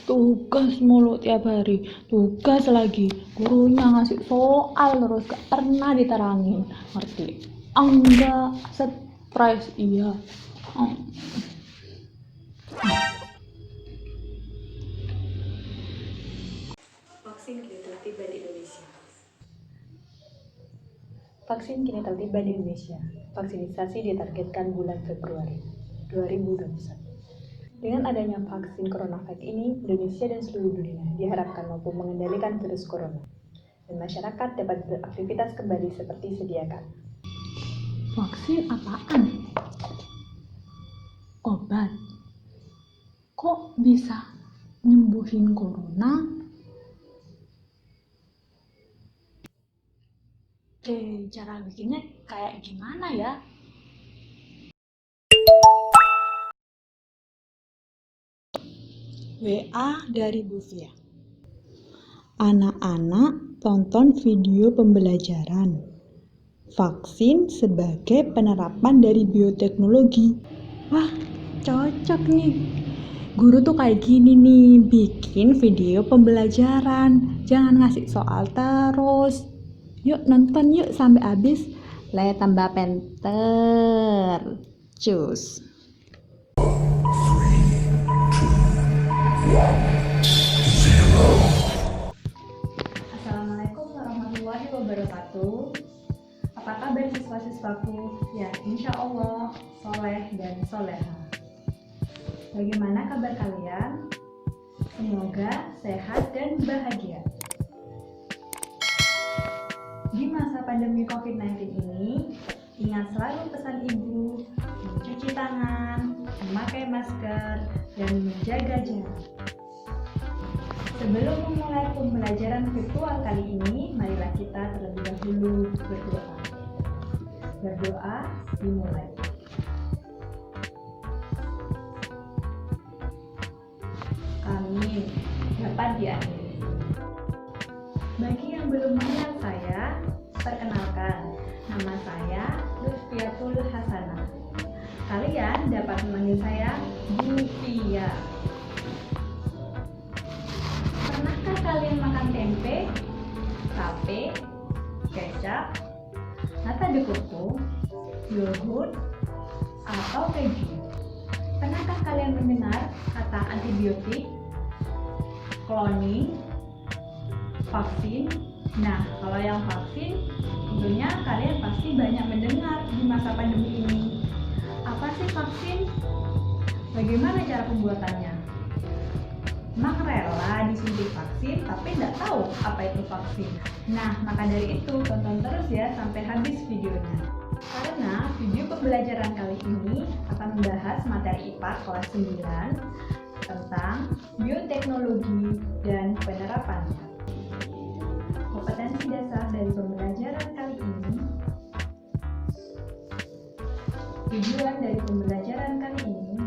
Tugas mulu tiap hari, tugas lagi, gurunya ngasih soal terus gak pernah diterangin, ngerti? Enggak, stres iya. Hmm. Vaksin kini telah tiba di Indonesia. Vaksin kini telah tiba di Indonesia. Vaksinisasi ditargetkan bulan Februari 2021. Dengan adanya vaksin CoronaVac ini, Indonesia dan seluruh dunia diharapkan mampu mengendalikan virus corona dan masyarakat dapat beraktivitas kembali seperti sedia kala. Vaksin apaan? Obat. Kok bisa nyembuhin corona? Cara bikinnya kayak gimana ya? WA dari Bufia. Anak-anak tonton video pembelajaran. Vaksin sebagai penerapan dari bioteknologi. Wah, cocok nih. Guru tuh kayak gini nih, bikin video pembelajaran. Jangan ngasih soal terus. Yuk nonton yuk sampai habis. Le tambah pinter. Cus. Assalamualaikum warahmatullahi wabarakatuh. Apa kabar siswa-siswaku? Ya, insya Allah soleh dan soleha. Bagaimana kabar kalian? Semoga sehat dan bahagia. Di masa pandemi COVID-19 ini, ingat selalu pesan ibu, mencuci tangan, memakai masker, dan menjaga jarak. Sebelum memulai pembelajaran virtual kali ini, marilah kita terlebih dahulu berdoa. Berdoa dimulai. Amin. Dapat diakhiri. Bagi yang belum mengenal saya, perkenalkan, nama saya Lutfiatul Hasanah. Kalian dapat memanggil saya Bufia. Pernahkah kalian makan tempe, tape, kecap, nata de coco, yogurt, atau keju? Pernahkah kalian mendengar kata antibiotik, cloning, vaksin? Nah, kalau yang vaksin, tentunya kalian pasti banyak mendengar di masa pandemi ini. Apa sih vaksin? Bagaimana cara pembuatannya? Mak rela disuntik vaksin, tapi nggak tahu apa itu vaksin. Nah, maka dari itu, tonton terus ya sampai habis videonya. Karena video pembelajaran kali ini akan membahas materi IPA kelas 9 tentang bioteknologi dan penerapannya. Kompetensi dasar dari pembelajaran kali ini. Tujuan dari pembelajaran kali ini,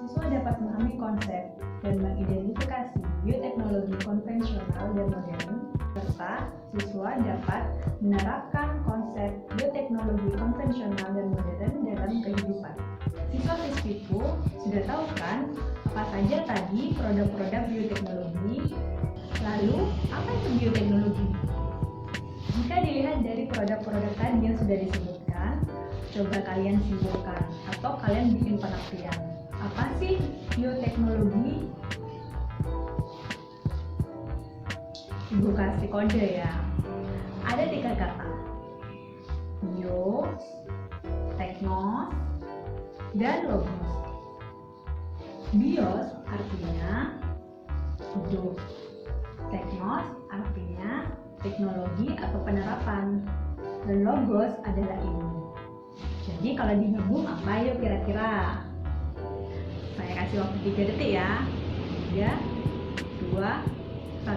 siswa dapat memahami konsep dan mengidentifikasi bioteknologi konvensional dan modern, serta siswa dapat menerapkan konsep bioteknologi konvensional dan modern dalam kehidupan. Siswa-siswiku sudah tahu kan apa saja tadi produk-produk bioteknologi? Lalu, apa itu bioteknologi? Jika dilihat dari produk-produk tadi yang sudah disebutkan, coba kalian simpulkan atau kalian bikin pengertian. Apa sih bioteknologi? Ibu kasih kode ya. Ada 3 kata. Bio, teknos, dan logos. Bios artinya hidup. Teknos artinya teknologi atau penerapan. Dan logos adalah ilmu. Jadi kalau digabung apa yuk kira-kira? Saya kasih waktu 3 detik ya. 3, 2, 1.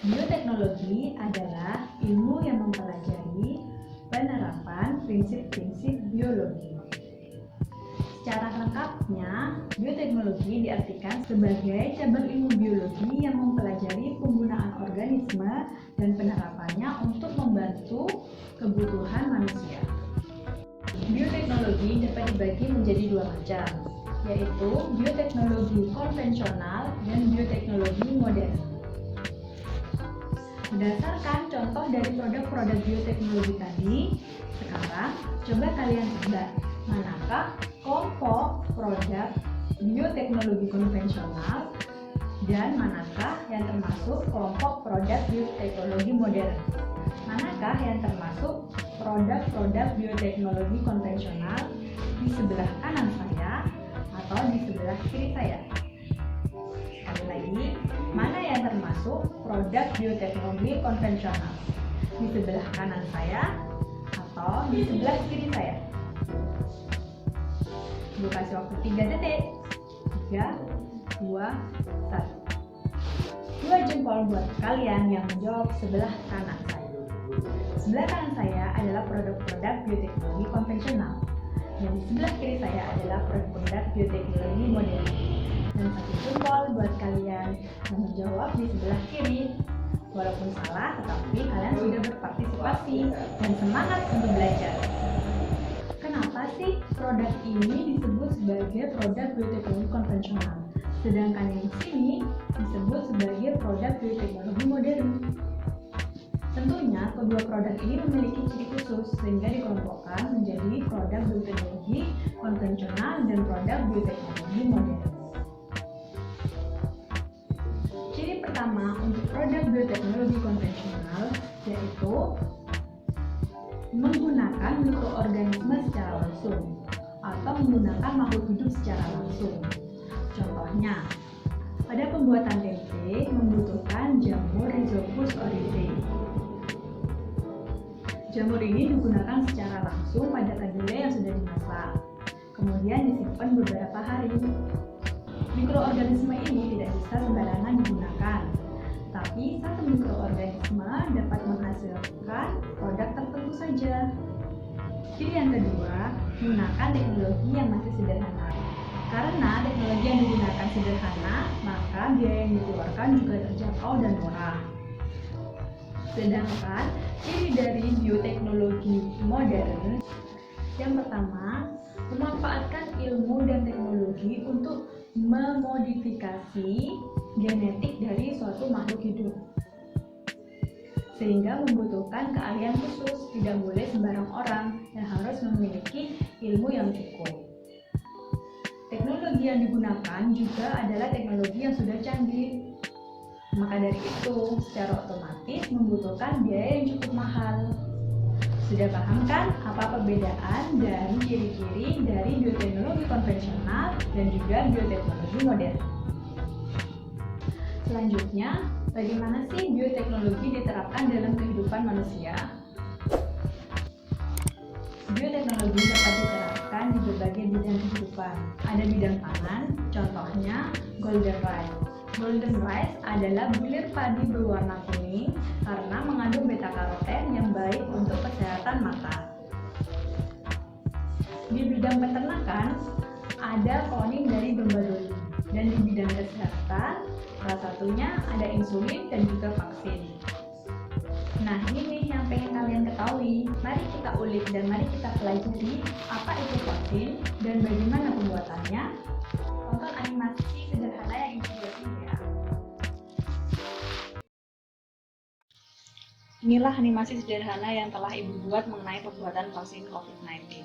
Bioteknologi adalah ilmu yang mempelajari penerapan prinsip-prinsip biologi. Secara lengkapnya, bioteknologi diartikan sebagai cabang ilmu biologi yang mempelajari penggunaan organisme dan penerapannya untuk membantu kebutuhan manusia. Bioteknologi dapat dibagi menjadi menjadi dua macam, yaitu bioteknologi konvensional dan bioteknologi modern. Berdasarkan contoh dari produk-produk bioteknologi tadi, sekarang coba kalian tebak manakah kelompok produk bioteknologi konvensional dan manakah yang termasuk kelompok produk bioteknologi modern. Manakah yang termasuk produk-produk bioteknologi konvensional di sebelah kanan saya atau di sebelah kiri saya? Sekali lagi, mana yang termasuk produk bioteknologi konvensional? Di sebelah kanan saya atau di sebelah kiri saya? Ibu kasih waktu 3 detik. 3, 2, 1. 2 jempol buat kalian yang menjawab sebelah kanan saya. Sebelah kanan saya adalah produk-produk bioteknologi konvensional, dan di sebelah kiri saya adalah produk-produk bioteknologi modern. Dan 1 jempol buat kalian yang menjawab di sebelah kiri. Walaupun salah, tetapi kalian sudah berpartisipasi dan semangat untuk belajar. Kenapa sih produk ini disebut sebagai produk bioteknologi konvensional, sedangkan yang di sini disebut sebagai produk bioteknologi modern? Tentunya kedua produk ini memiliki ciri khusus sehingga dikelompokkan menjadi produk bioteknologi konvensional dan produk bioteknologi modern. Ciri pertama untuk produk bioteknologi konvensional yaitu menggunakan mikroorganisme secara langsung atau menggunakan makhluk hidup secara langsung. Contohnya, pada pembuatan tempe membutuhkan jamur Rhizopus oryzae. Jamur ini digunakan secara langsung pada kedelai yang sudah dimasak, kemudian disimpan beberapa hari. Mikroorganisme ini tidak bisa sembarangan digunakan, tapi satu mikroorganisme dapat menghasilkan produk tertentu saja. Ciri yang kedua, menggunakan teknologi yang masih sederhana. Karena teknologi yang digunakan sederhana, maka biaya yang dikeluarkan juga terjangkau dan murah. Sedangkan ciri dari bioteknologi modern, yang pertama, memanfaatkan ilmu dan teknologi untuk memodifikasi genetik dari suatu makhluk hidup, sehingga membutuhkan keahlian khusus. Tidak boleh sembarang orang yang harus memiliki ilmu yang cukup. Teknologi yang digunakan juga adalah teknologi yang sudah canggih, maka dari itu secara otomatis membutuhkan biaya yang cukup mahal. Sudah paham kan apa perbedaan dan ciri-ciri dari bioteknologi konvensional dan juga bioteknologi modern? Selanjutnya, bagaimana sih bioteknologi diterapkan dalam kehidupan manusia? Bioteknologi dapat diterapkan di berbagai bidang kehidupan. Ada bidang pangan, contohnya golden rice. Golden rice adalah bulir padi berwarna kuning karena mengandung beta-karoten yang baik untuk kesehatan mata. Di bidang peternakan, ada kloning dari domba doli. Dan di bidang kesehatan, salah satunya ada insulin dan juga vaksin. Nah, ini yang pengen kalian ketahui. Mari kita ulik dan mari kita pelajari apa itu vaksin dan bagaimana pembuatannya. Tonton animasi sederhana yang ibu buat ini ya. Inilah animasi sederhana yang telah Ibu buat mengenai pembuatan vaksin COVID-19.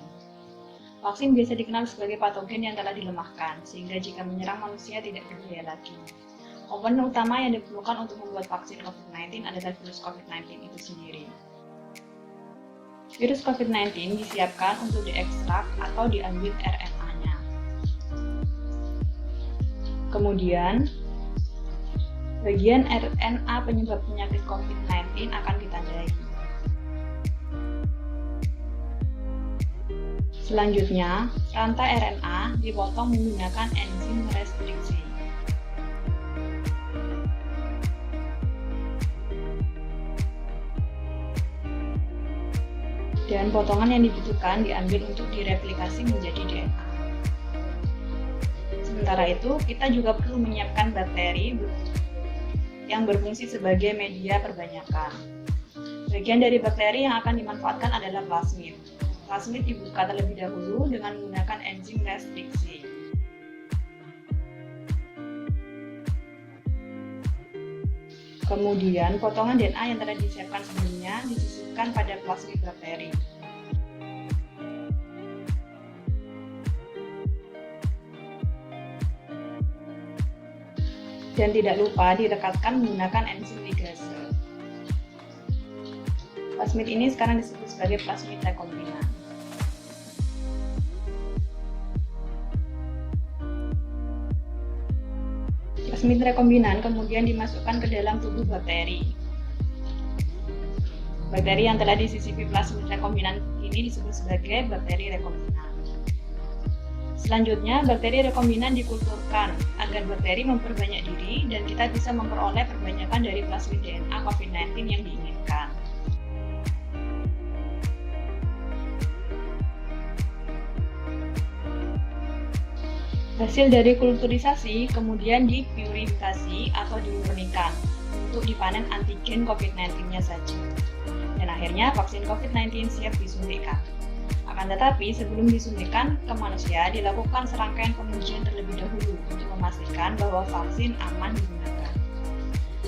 Vaksin biasa dikenal sebagai patogen yang telah dilemahkan, sehingga jika menyerang manusia tidak berbahaya lagi. Komponen utama yang diperlukan untuk membuat vaksin COVID-19 adalah virus COVID-19 itu sendiri. Virus COVID-19 disiapkan untuk diekstrak atau diambil RNA-nya. Kemudian, bagian RNA penyebab penyakit COVID-19 akan ditandai. Selanjutnya, rantai RNA dipotong menggunakan enzim restriksi. Dan potongan yang dibutuhkan diambil untuk direplikasi menjadi DNA. Sementara itu, kita juga perlu menyiapkan bakteri yang berfungsi sebagai media perbanyakan. Bagian dari bakteri yang akan dimanfaatkan adalah plasmid. plasmid dibuka terlebih dahulu dengan menggunakan enzim restriksi. Kemudian, potongan DNA yang telah disiapkan sebelumnya disisipkan pada plasmid bakteri. Dan tidak lupa direkatkan menggunakan enzim ligase. Plasmid ini sekarang disebut sebagai plasmid rekombinan. Plasmid rekombinan kemudian dimasukkan ke dalam tubuh bakteri. Bakteri yang telah disisipi plasmid rekombinan ini disebut sebagai bakteri rekombinan. Selanjutnya, bakteri rekombinan dikulturkan agar bakteri memperbanyak diri dan kita bisa memperoleh perbanyakan dari plasmid DNA COVID-19 yang diinginkan. Hasil dari kulturisasi kemudian dipurifikasi atau dimurnikan untuk dipanen antigen COVID-19-nya saja. Dan akhirnya vaksin COVID-19 siap disuntikkan. Akan tetapi, sebelum disuntikan ke manusia, dilakukan serangkaian pengujian terlebih dahulu untuk memastikan bahwa vaksin aman digunakan.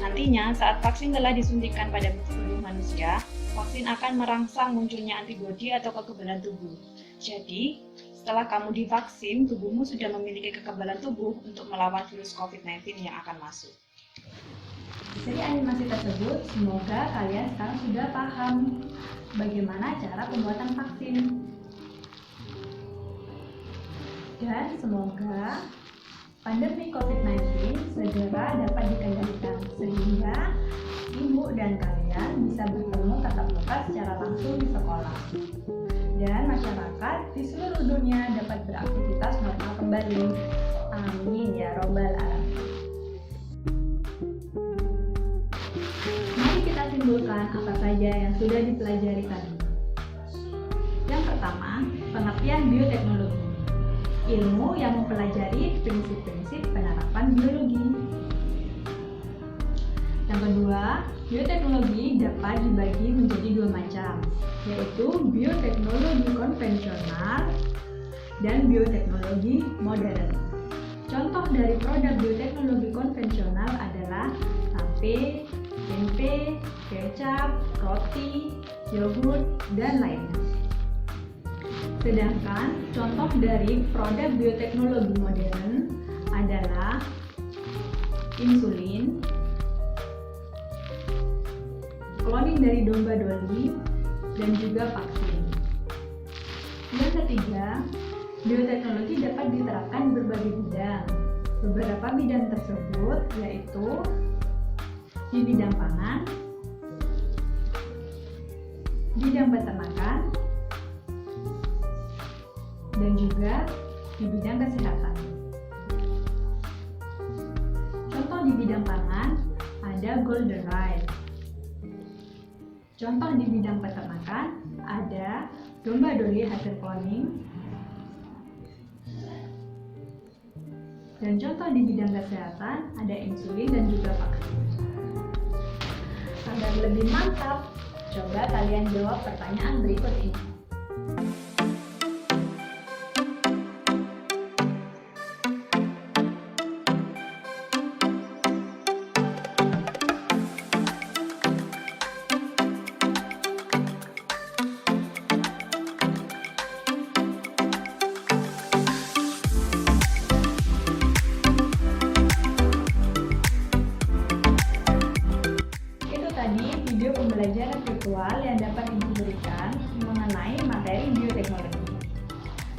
Nantinya, saat vaksin telah disuntikan pada tubuh manusia, vaksin akan merangsang munculnya antibodi atau kekebalan tubuh. Jadi, setelah kamu divaksin, tubuhmu sudah memiliki kekebalan tubuh untuk melawan virus COVID-19 yang akan masuk. Dari animasi tersebut, semoga kalian sekarang sudah paham bagaimana cara pembuatan vaksin. Dan semoga pandemi COVID-19 segera dapat dikendalikan sehingga ibu dan kalian bisa bertemu tatap muka secara langsung di sekolah. Dan masyarakat di seluruh dunia dapat beraktivitas normal kembali. Amin ya robbal alamin. Mari kita simpulkan apa saja yang sudah dipelajari tadi. Yang pertama, pengertian bioteknologi. Ilmu yang mempelajari prinsip-prinsip penerapan biologi. Yang kedua, bioteknologi dapat dibagi menjadi dua macam, yaitu bioteknologi konvensional dan bioteknologi modern. Contoh dari produk bioteknologi konvensional adalah tape, tempe, kecap, roti, yogurt, dan lainnya. Sedangkan contoh dari produk bioteknologi modern adalah insulin, kloning dari domba doli, dan juga vaksin. Yang ketiga, bioteknologi dapat diterapkan di berbagai bidang. Beberapa bidang tersebut yaitu di bidang pangan, bidang peternakan, dan juga di bidang kesehatan. Contoh di bidang pangan ada golden rice. Contoh di bidang peternakan ada domba doli hasil cloning. Dan contoh di bidang kesehatan ada insulin dan juga vaksin. Agar lebih mantap, coba kalian jawab pertanyaan berikut ini. Video pembelajaran virtual yang dapat Ibu berikan mengenai materi bioteknologi.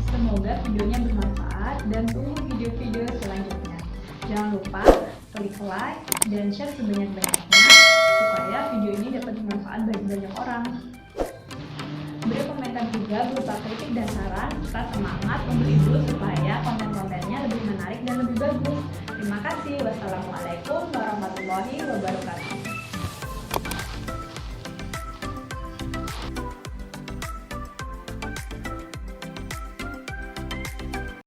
Semoga videonya bermanfaat dan tunggu video-video selanjutnya. Jangan lupa klik like dan share sebanyak-banyaknya supaya video ini dapat bermanfaat bagi banyak orang. Beri komentar juga berupa kritik dan saran serta semangat untuk Ibu supaya konten-kontennya lebih menarik dan lebih bagus. Terima kasih. Wassalamualaikum warahmatullahi wabarakatuh.